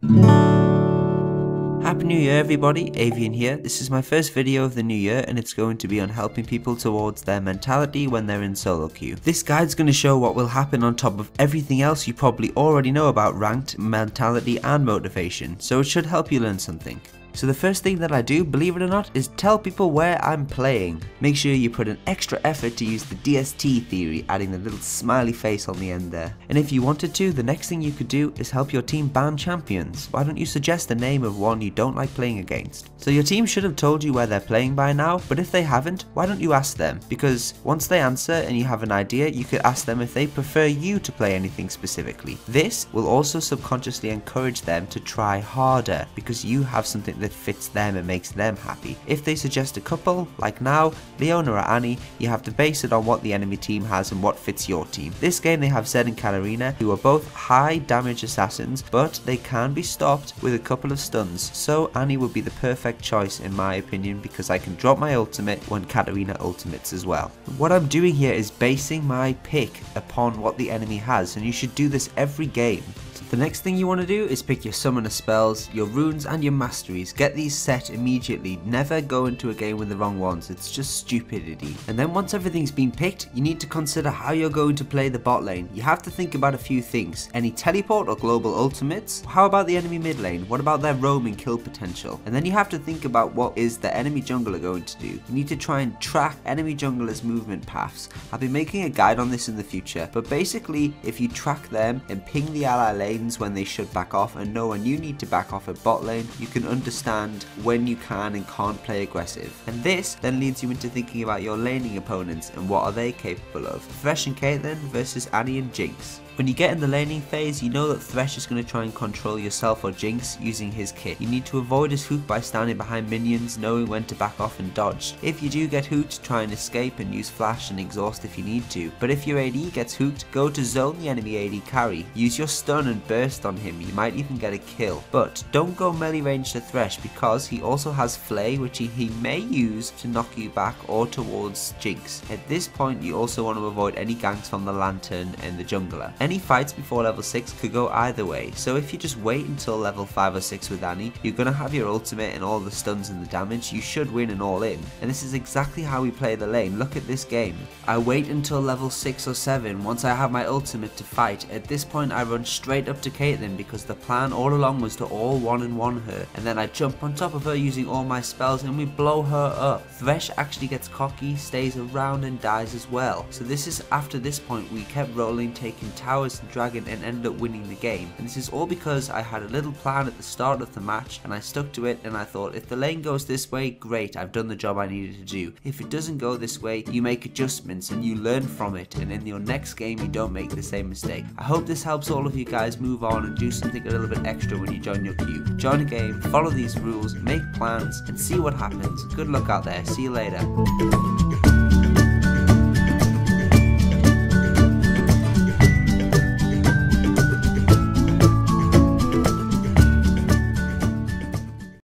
Happy New Year everybody, Avian here. This is my first video of the new year and it's going to be on helping people towards their mentality when they're in solo queue. This guide's going to show what will happen on top of everything else you probably already know about ranked, mentality and motivation, so it should help you learn something. So the first thing that I do, believe it or not, is tell people where I'm playing. Make sure you put an extra effort to use the DST theory, adding the little smiley face on the end there. And if you wanted to, the next thing you could do is help your team ban champions. Why don't you suggest the name of one you don't like playing against? So your team should have told you where they're playing by now, but if they haven't, why don't you ask them? Because once they answer and you have an idea, you could ask them if they prefer you to play anything specifically. This will also subconsciously encourage them to try harder, because you have something that fits them and makes them happy. If they suggest a couple, like now, Leona or Annie, you have to base it on what the enemy team has and what fits your team. This game they have Zed and Katarina, who are both high damage assassins, but they can be stopped with a couple of stuns, so Annie would be the perfect choice in my opinion, because I can drop my ultimate when Katarina ultimates as well. What I'm doing here is basing my pick upon what the enemy has, and you should do this every game. The next thing you want to do is pick your summoner spells, your runes and your masteries. Get these set immediately, never go into a game with the wrong ones, it's just stupidity. And then once everything's been picked, you need to consider how you're going to play the bot lane. You have to think about a few things. Any teleport or global ultimates? How about the enemy mid lane? What about their roaming kill potential? And then you have to think about what is the enemy jungler going to do. You need to try and track enemy junglers' movement paths. I'll be making a guide on this in the future, but basically if you track them and ping the ally lane when they should back off and know when you need to back off at bot lane, you can understand when you can and can't play aggressive. And this then leads you into thinking about your laning opponents and what are they capable of. Thresh and Caitlyn versus Annie and Jinx. When you get in the laning phase, you know that Thresh is going to try and control yourself or Jinx using his kit. You need to avoid his hook by standing behind minions, knowing when to back off and dodge. If you do get hooked, try and escape and use flash and exhaust if you need to. But if your AD gets hooked, go to zone the enemy AD carry. Use your stun and burst on him, you might even get a kill. But don't go melee range to Thresh, because he also has Flay, which he may use to knock you back or towards Jinx. At this point you also want to avoid any ganks from the Lantern and the jungler. Any fights before level 6 could go either way, so if you just wait until level 5 or 6 with Annie, you're going to have your ultimate and all the stuns and the damage, you should win and all in. And this is exactly how we play the lane. Look at this game. I wait until level 6 or 7 once I have my ultimate to fight. At this point I run straight up to Caitlyn, because the plan all along was to all 1-on-1 her, and then I jump on top of her using all my spells and we blow her up. Thresh actually gets cocky, stays around and dies as well. So this is after this point we kept rolling, taking towers and dragon, and ended up winning the game. And this is all because I had a little plan at the start of the match and I stuck to it, and I thought if the lane goes this way, great, I've done the job I needed to do. If it doesn't go this way, you make adjustments and you learn from it, and in your next game you don't make the same mistake. I hope this helps all of you guys move on and do something a little bit extra when you join your queue. Join a game, follow these rules, make plans and see what happens. Good luck out there, see you later.